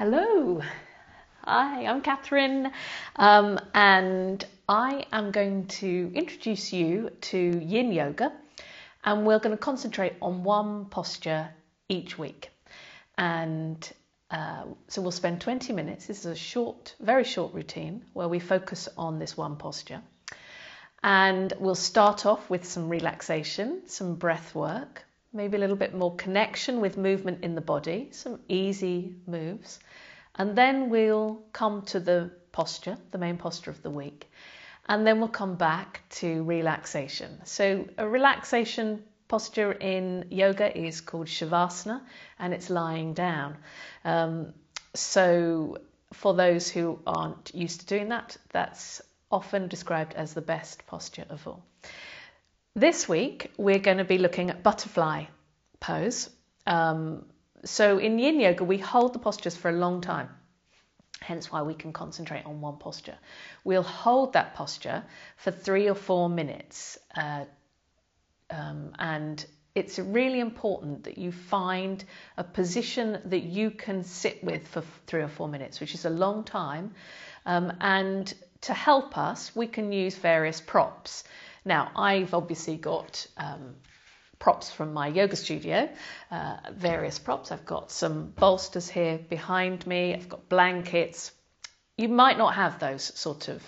Hello, hi, I'm Catherine, and I am going to introduce you to Yin Yoga, and we're going to concentrate on one posture each week. And so we'll spend 20 minutes. This is a short, very short routine where we focus on this one posture. And we'll start off with some relaxation, some breath work, maybe a little bit more connection with movement in the body, some easy moves. And then we'll come to the posture, the main posture of the week. And then we'll come back to relaxation. So a relaxation posture in yoga is called Shavasana, and it's lying down. So for those who aren't used to doing that, that's often described as the best posture of all. This week, we're going to be looking at butterfly pose. So in Yin Yoga, we hold the postures for a long time, hence why we can concentrate on one posture. We'll hold that posture for 3 or 4 minutes, and it's really important that you find a position that you can sit with for 3 or 4 minutes, which is a long time, and to help us, we can use various props. Now, I've obviously got props from my yoga studio, various props. I've got some bolsters here behind me. I've got blankets. You might not have those sort of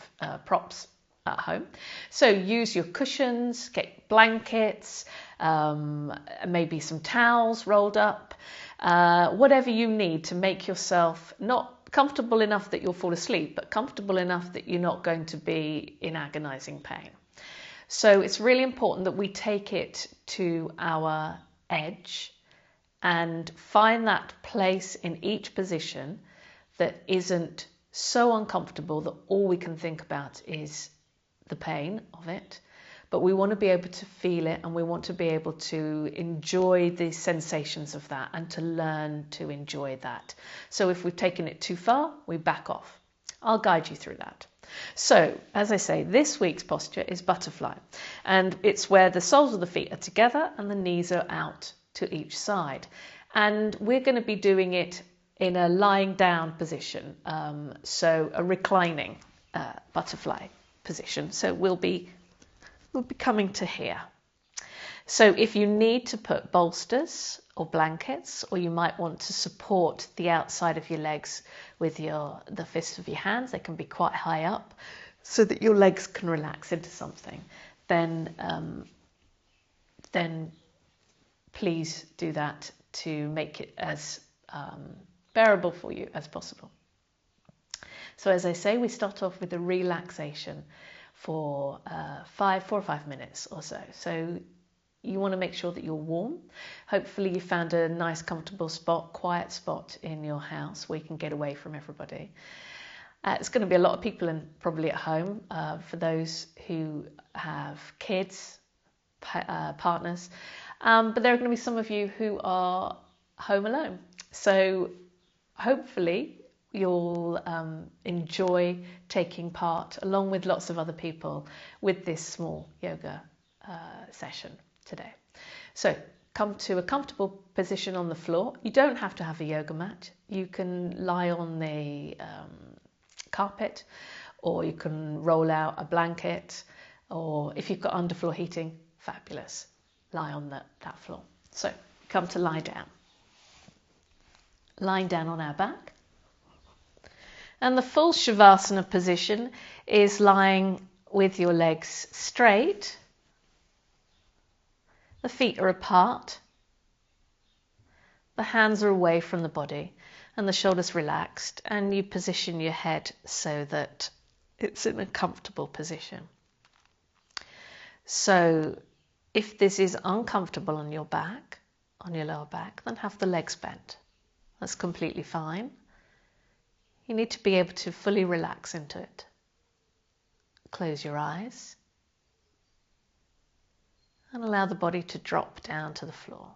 props at home. So use your cushions, get blankets, maybe some towels rolled up, whatever you need to make yourself not comfortable enough that you'll fall asleep, but comfortable enough that you're not going to be in agonizing pain. So it's really important that we take it to our edge and find that place in each position that isn't so uncomfortable that all we can think about is the pain of it. But we want to be able to feel it, and we want to be able to enjoy the sensations of that and to learn to enjoy that. So if we've taken it too far, we back off. I'll guide you through that. So, as I say, this week's posture is butterfly, and it's where the soles of the feet are together and the knees are out to each side. And we're going to be doing it in a lying down position, so a reclining butterfly position. So we'll be coming to here. So if you need to put bolsters or blankets, or you might want to support the outside of your legs with the fists of your hands, they can be quite high up so that your legs can relax into something, then please do that to make it as bearable for you as possible. So as I say, we start off with a relaxation for 4 or 5 minutes or so. So you want to make sure that you're warm. Hopefully you found a nice comfortable spot, quiet spot in your house where you can get away from everybody. It's going to be a lot of people probably at home for those who have kids, partners, but there are going to be some of you who are home alone. So hopefully you'll enjoy taking part along with lots of other people with this small yoga session today. So come to a comfortable position on the floor. You don't have to have a yoga mat. You can lie on the carpet, or you can roll out a blanket, or if you've got underfloor heating, fabulous. Lie on that floor. So come to lie down. Lying down on our back. And the full Shavasana position is lying with your legs straight. The feet are apart. The hands are away from the body and the shoulders relaxed, and you position your head so that it's in a comfortable position. So if this is uncomfortable on your back, on your lower back, then have the legs bent. That's completely fine. You need to be able to fully relax into it. Close your eyes and allow the body to drop down to the floor.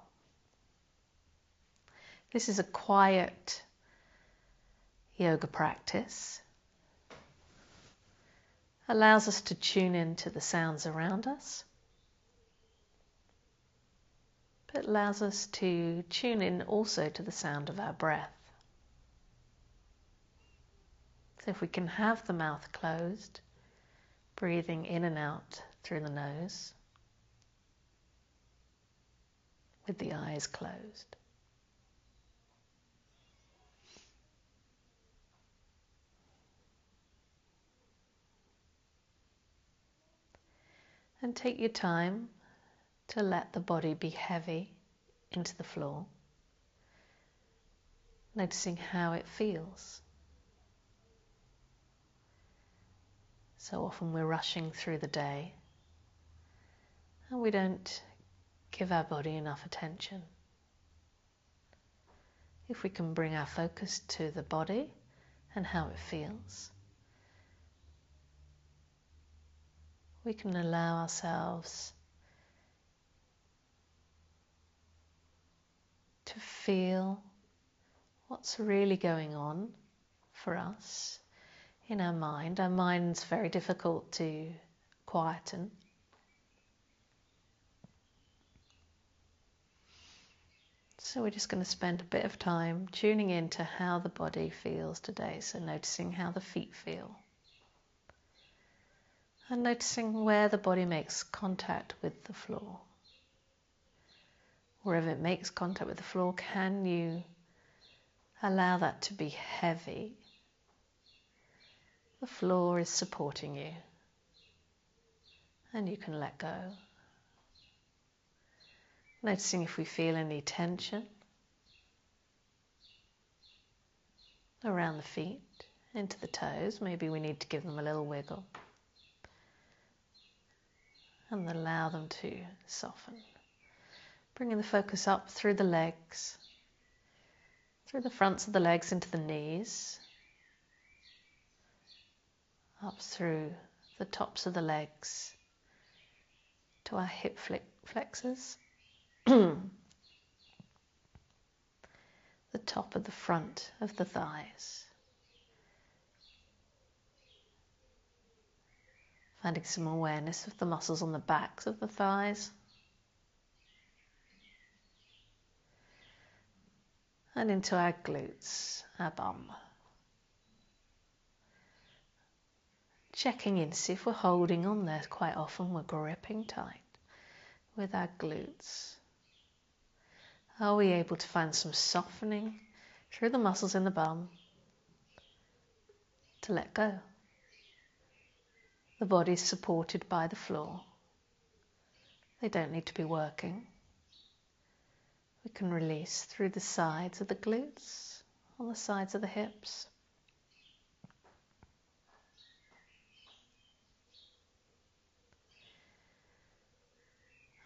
This is a quiet yoga practice. Allows us to tune into the sounds around us, but allows us to tune in also to the sound of our breath. So if we can have the mouth closed, breathing in and out through the nose with the eyes closed. And take your time to let the body be heavy into the floor, noticing how it feels. So often we're rushing through the day and we don't give our body enough attention. If we can bring our focus to the body and how it feels, we can allow ourselves to feel what's really going on for us in our mind. Our mind's very difficult to quieten. So we're just going to spend a bit of time tuning into how the body feels today. So noticing how the feet feel. And noticing where the body makes contact with the floor. Wherever it makes contact with the floor, can you allow that to be heavy? The floor is supporting you. And you can let go. Noticing if we feel any tension around the feet, into the toes. Maybe we need to give them a little wiggle. And allow them to soften. Bringing the focus up through the legs, through the fronts of the legs into the knees, up through the tops of the legs to our hip flexors, the top of the front of the thighs. Finding some awareness of the muscles on the backs of the thighs. And into our glutes, our bum. Checking in to see if we're holding on there. Quite often we're gripping tight with our glutes. Are we able to find some softening through the muscles in the bum to let go? The body's supported by the floor. They don't need to be working. We can release through the sides of the glutes, on the sides of the hips.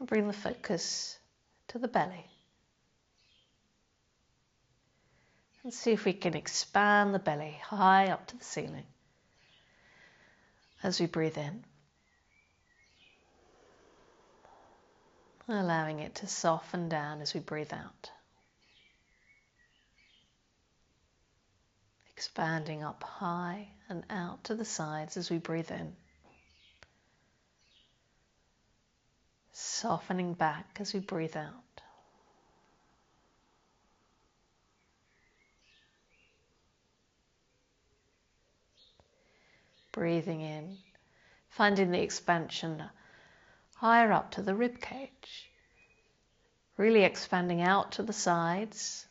And bring the focus to the belly. And see if we can expand the belly high up to the ceiling as we breathe in. Allowing it to soften down as we breathe out. Expanding up high and out to the sides as we breathe in. Softening back as we breathe out. Breathing in, finding the expansion higher up to the rib cage. Really expanding out to the sides.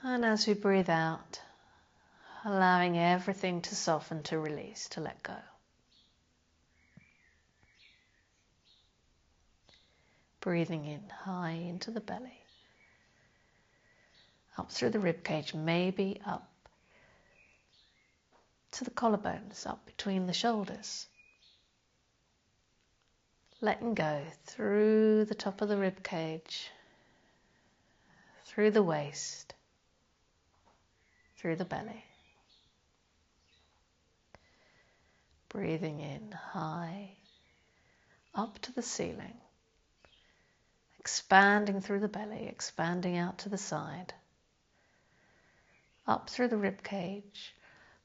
And as we breathe out, allowing everything to soften, to release, to let go. Breathing in high into the belly. Up through the rib cage, maybe up to the collarbones, up between the shoulders. Letting go through the top of the rib cage, through the waist, through the belly. Breathing in high, up to the ceiling. Expanding through the belly, expanding out to the side. Up through the rib cage,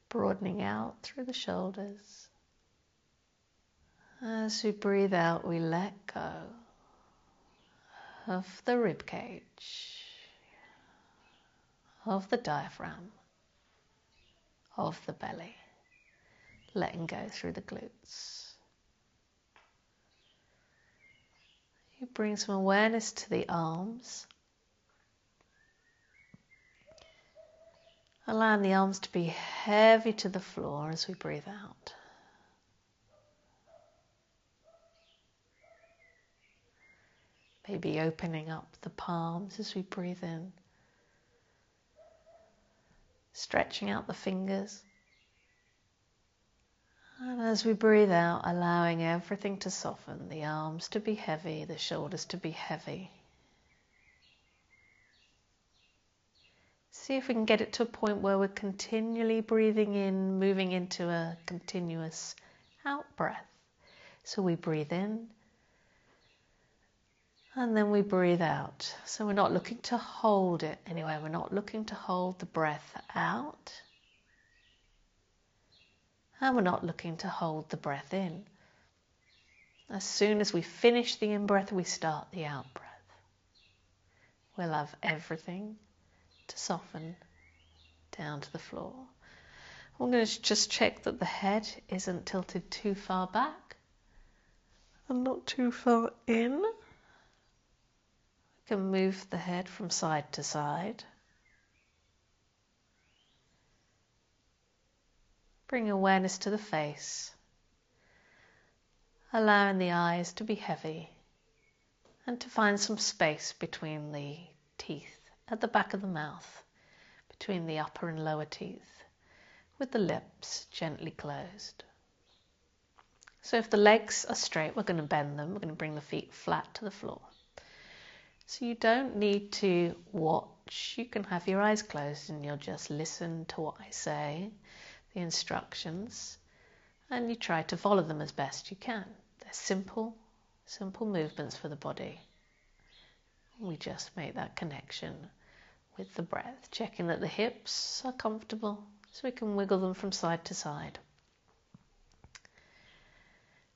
broadening out through the shoulders. As we breathe out, we let go of the rib cage, of the diaphragm. of the belly, letting go through the glutes. You bring some awareness to the arms, allowing the arms to be heavy to the floor as we breathe out. Maybe opening up the palms as we breathe in, stretching out the fingers. And as we breathe out, allowing everything to soften, the arms to be heavy, the shoulders to be heavy. See if we can get it to a point where we're continually breathing in, moving into a continuous out breath. So we breathe in, and then we breathe out. So we're not looking to hold it anyway. We're not looking to hold the breath out. And we're not looking to hold the breath in. As soon as we finish the in-breath, we start the out-breath. We'll have everything to soften down to the floor. I'm going to just check that the head isn't tilted too far back and not too far in. We can move the head from side to side. Bring awareness to the face, allowing the eyes to be heavy and to find some space between the teeth at the back of the mouth, between the upper and lower teeth, with the lips gently closed. So if the legs are straight, we're going to bend them. We're going to bring the feet flat to the floor. So you don't need to watch. You can have your eyes closed and you'll just listen to what I say, the instructions, and you try to follow them as best you can. They're simple movements for the body. We just make that connection with the breath, checking that the hips are comfortable so we can wiggle them from side to side.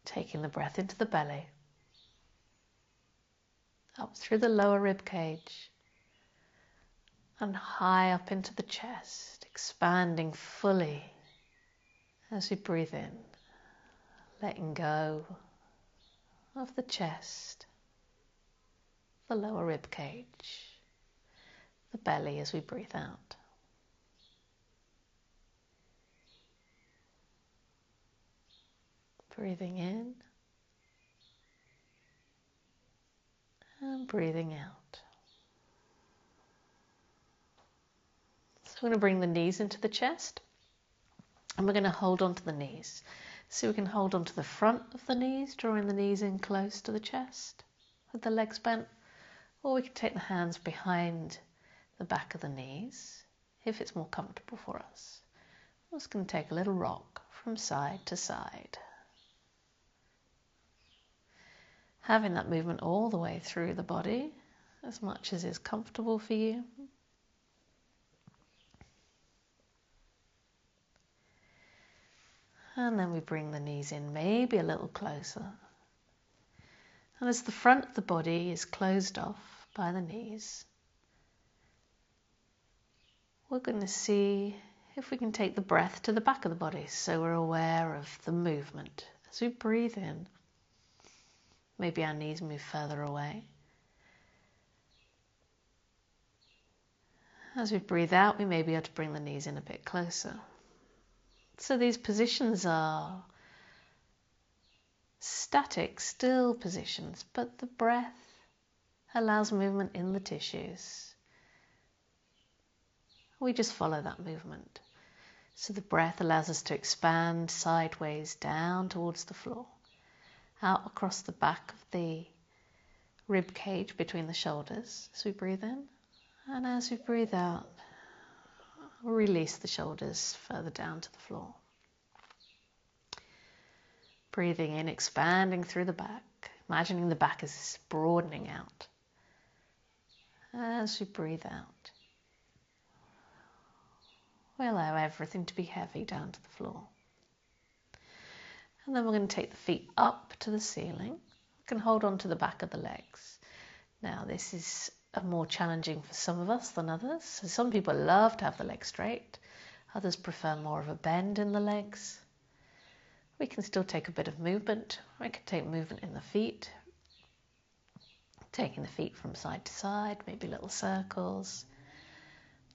Taking the breath into the belly, up through the lower rib cage and high up into the chest, expanding fully as we breathe in, letting go of the chest, the lower rib cage, the belly as we breathe out. Breathing in and breathing out. So we're going to bring the knees into the chest and we're going to hold on to the knees. So we can hold on to the front of the knees, drawing the knees in close to the chest with the legs bent, or we can take the hands behind the back of the knees if it's more comfortable for us. I'm just going to take a little rock from side to side. Having that movement all the way through the body, as much as is comfortable for you. And then we bring the knees in maybe a little closer. And as the front of the body is closed off by the knees, we're going to see if we can take the breath to the back of the body so we're aware of the movement. As we breathe in, maybe our knees move further away. As we breathe out, we may be able to bring the knees in a bit closer. So these positions are static, still positions, but the breath allows movement in the tissues. We just follow that movement. So the breath allows us to expand sideways down towards the floor, out across the back of the rib cage between the shoulders as we breathe in, and as we breathe out, release the shoulders further down to the floor. Breathing in, expanding through the back, imagining the back is broadening out. As we breathe out, we allow everything to be heavy down to the floor. And then we're going to take the feet up to the ceiling. We can hold on to the back of the legs. Now this is more challenging for some of us than others. So some people love to have the legs straight. Others prefer more of a bend in the legs. We can still take a bit of movement. We can take movement in the feet, taking the feet from side to side, maybe little circles.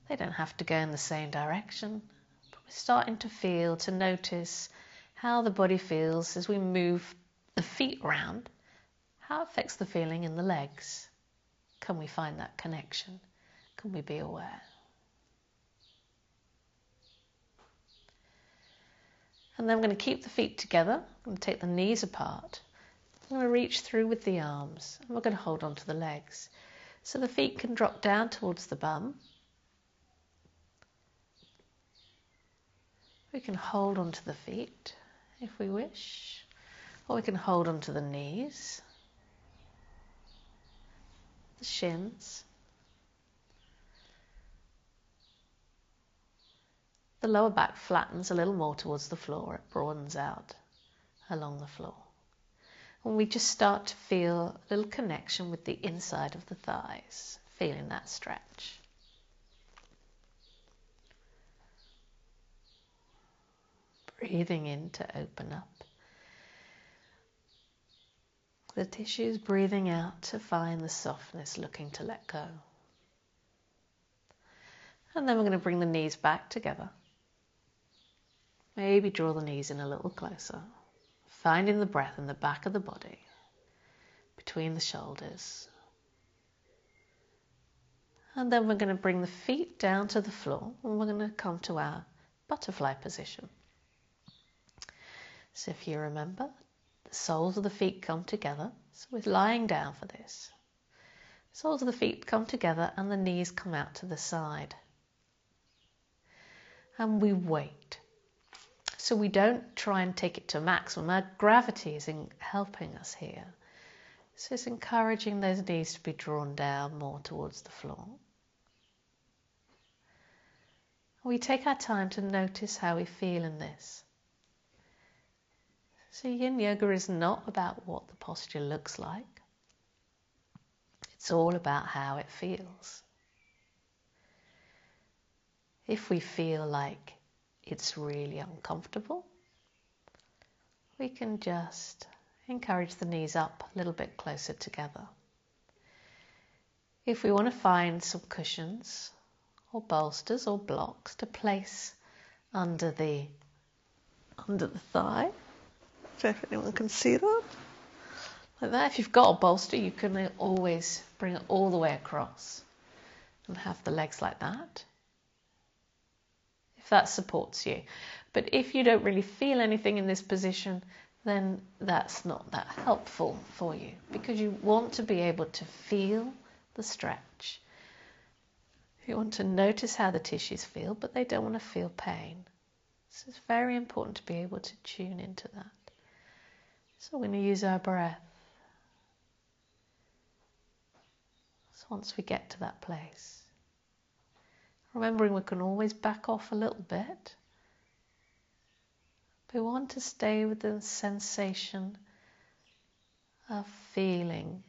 They don't have to go in the same direction, but we're starting to notice how the body feels as we move the feet around, how it affects the feeling in the legs. Can we find that connection? Can we be aware? And then I'm going to keep the feet together. I'm going to take the knees apart. I'm going to reach through with the arms, and we're going to hold on to the legs. So the feet can drop down towards the bum. We can hold on to the feet if we wish, or we can hold on to the knees, the shins. The lower back flattens a little more towards the floor. It broadens out along the floor. And we just start to feel a little connection with the inside of the thighs, feeling that stretch. Breathing in to open up the tissues, breathing out to find the softness, looking to let go. And then we're going to bring the knees back together. Maybe draw the knees in a little closer, finding the breath in the back of the body, between the shoulders. And then we're going to bring the feet down to the floor, and we're going to come to our butterfly position. So if you remember, the soles of the feet come together. So we're lying down for this. Soles of the feet come together and the knees come out to the side. And we wait. So we don't try and take it to maximum. Our gravity is helping us here. So it's encouraging those knees to be drawn down more towards the floor. We take our time to notice how we feel in this. So yin yoga is not about what the posture looks like. It's all about how it feels. If we feel like it's really uncomfortable, we can just encourage the knees up a little bit closer together. If we want to find some cushions or bolsters or blocks to place under the thigh, if anyone can see that, like that. If you've got a bolster, you can always bring it all the way across and have the legs like that, if that supports you. But if you don't really feel anything in this position, then that's not that helpful for you, because you want to be able to feel the stretch. You want to notice how the tissues feel, but they don't want to feel pain. So it's very important to be able to tune into that. So we're going to use our breath. So once we get to that place, remembering we can always back off a little bit. We want to stay with the sensation of feeling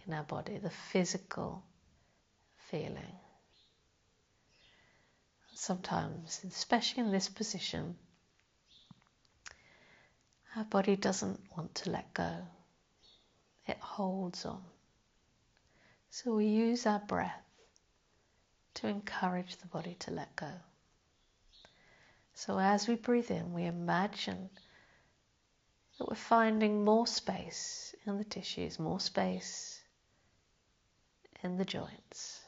in our body, the physical feeling. Sometimes, especially in this position, our body doesn't want to let go. It holds on. So we use our breath to encourage the body to let go. So as we breathe in, we imagine that we're finding more space in the tissues, more space in the joints.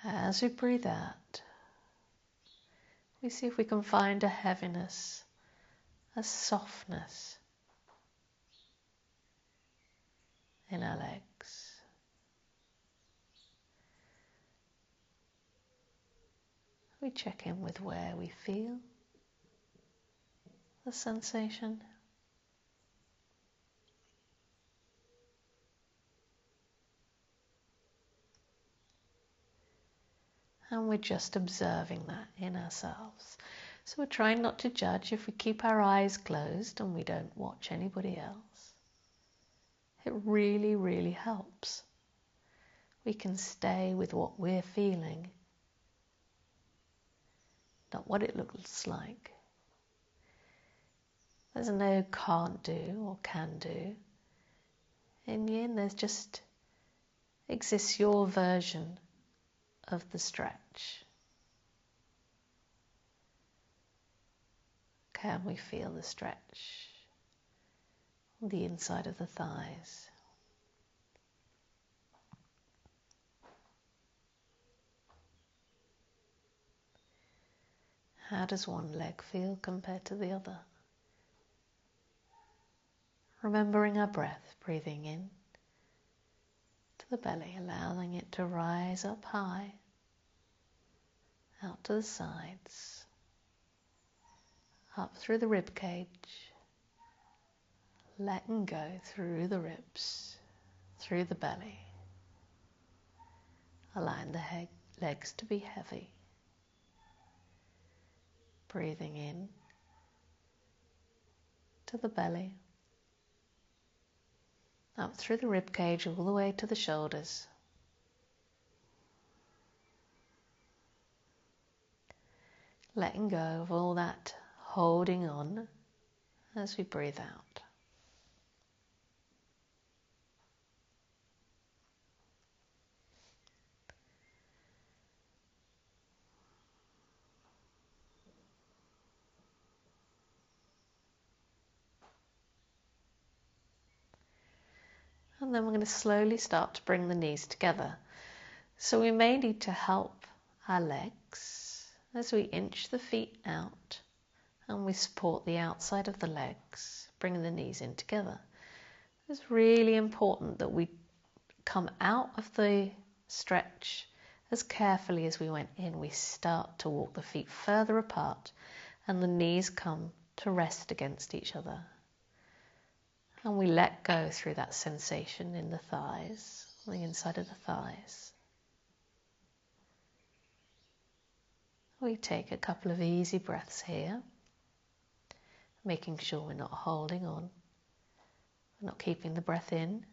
As we breathe out, we see if we can find a heaviness, a softness in our legs. We check in with where we feel the sensation. And we're just observing that in ourselves. So we're trying not to judge. If we keep our eyes closed and we don't watch anybody else, it really, really helps. We can stay with what we're feeling not what it looks like. There's no can't do or can do. In the end, there's just exists your version of the stretch. Can we feel the stretch on the inside of the thighs? How does one leg feel compared to the other? Remembering our breath, breathing in to the belly, allowing it to rise up high, out to the sides, up through the rib cage, letting go through the ribs, through the belly, allowing the legs to be heavy. Breathing in to the belly, up through the rib cage all the way to the shoulders. Letting go of all that holding on as we breathe out. And then we're going to slowly start to bring the knees together. So we may need to help our legs as we inch the feet out and we support the outside of the legs, bringing the knees in together. It's really important that we come out of the stretch as carefully as we went in. We start to walk the feet further apart and the knees come to rest against each other. And we let go through that sensation in the thighs, on the inside of the thighs. We take a couple of easy breaths here, making sure we're not holding on, we're not keeping the breath in,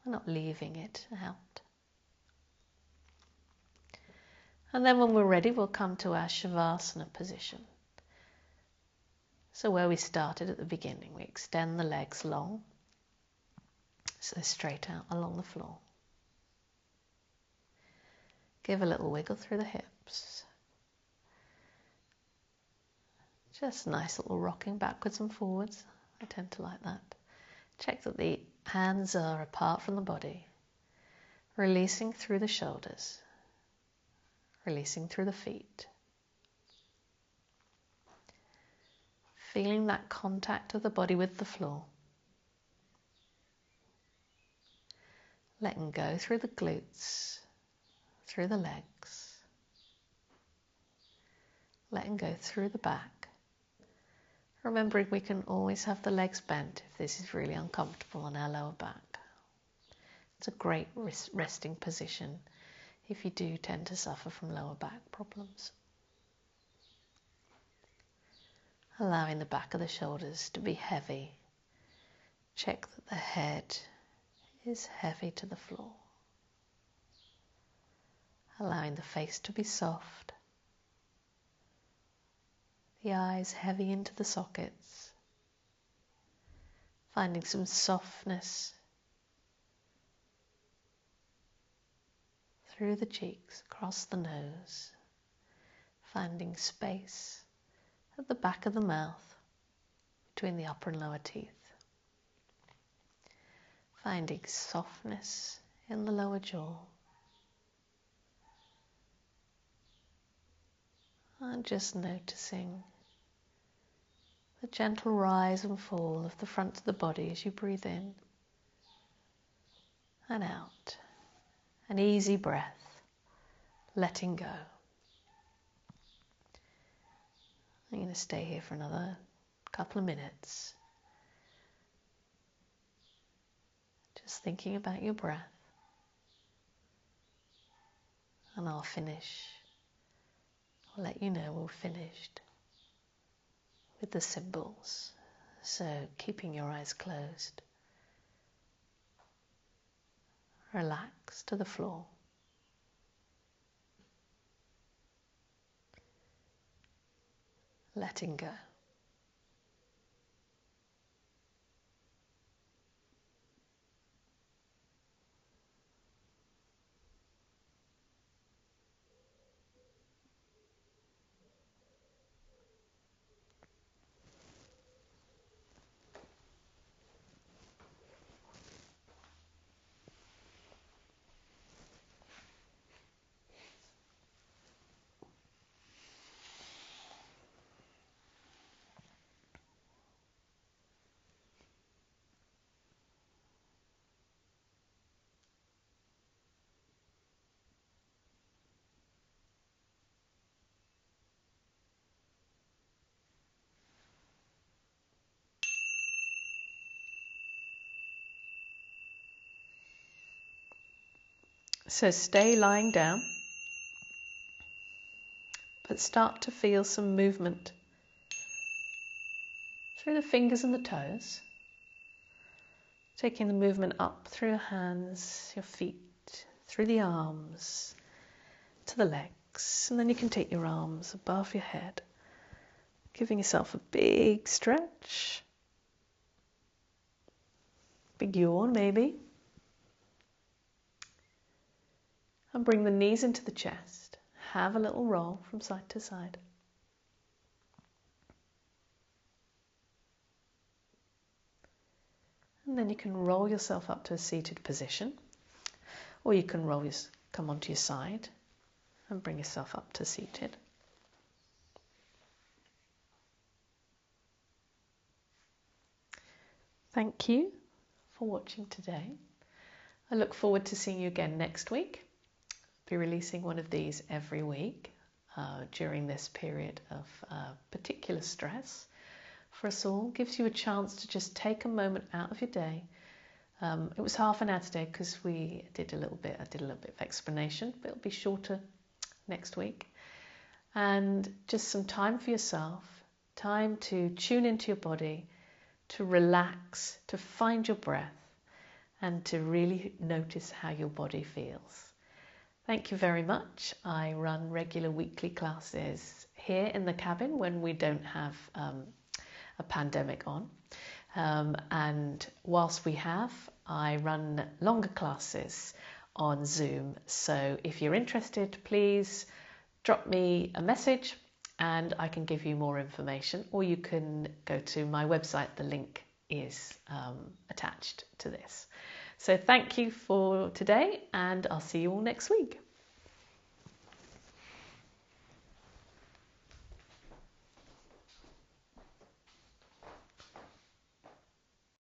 we're not leaving it out. And then when we're ready, we'll come to our Shavasana position. So where we started at the beginning, we extend the legs long, so they're straight out along the floor. Give a little wiggle through the hips. Just a nice little rocking backwards and forwards. I tend to like that. Check that the hands are apart from the body. Releasing through the shoulders. Releasing through the feet. Feeling that contact of the body with the floor. Letting go through the glutes, through the legs. Letting go through the back. Remembering we can always have the legs bent if this is really uncomfortable on our lower back. It's a great resting position if you do tend to suffer from lower back problems. Allowing the back of the shoulders to be heavy. Check that the head is heavy to the floor. Allowing the face to be soft. The eyes heavy into the sockets. Finding some softness through the cheeks, across the nose. Finding space at the back of the mouth, between the upper and lower teeth. Finding softness in the lower jaw. And just noticing the gentle rise and fall of the front of the body as you breathe in and out. An easy breath, letting go. I'm going to stay here for another couple of minutes. Just thinking about your breath. And I'll finish. I'll let you know we're finished with the symbols. So keeping your eyes closed. Relax to the floor. letting go. So stay lying down, but start to feel some movement through the fingers and the toes, taking the movement up through your hands, your feet, through the arms, to the legs, and then you can take your arms above your head, giving yourself a big stretch, big yawn maybe, and bring the knees into the chest. Have a little roll from side to side. And then you can roll yourself up to a seated position, or you can come onto your side and bring yourself up to seated. Thank you for watching today. I look forward to seeing you again next week. I'll be releasing one of these every week during this period of particular stress for us all. Gives you a chance to just take a moment out of your day. It was half an hour today because I did a little bit of explanation, but it'll be shorter next week. And just some time for yourself, time to tune into your body, to relax, to find your breath, and to really notice how your body feels. Thank you very much. I run regular weekly classes here in the cabin when we don't have a pandemic on. And whilst we have, I run longer classes on Zoom. So if you're interested, please drop me a message and I can give you more information, or you can go to my website. The link is attached to this. So thank you for today, and I'll see you all next week.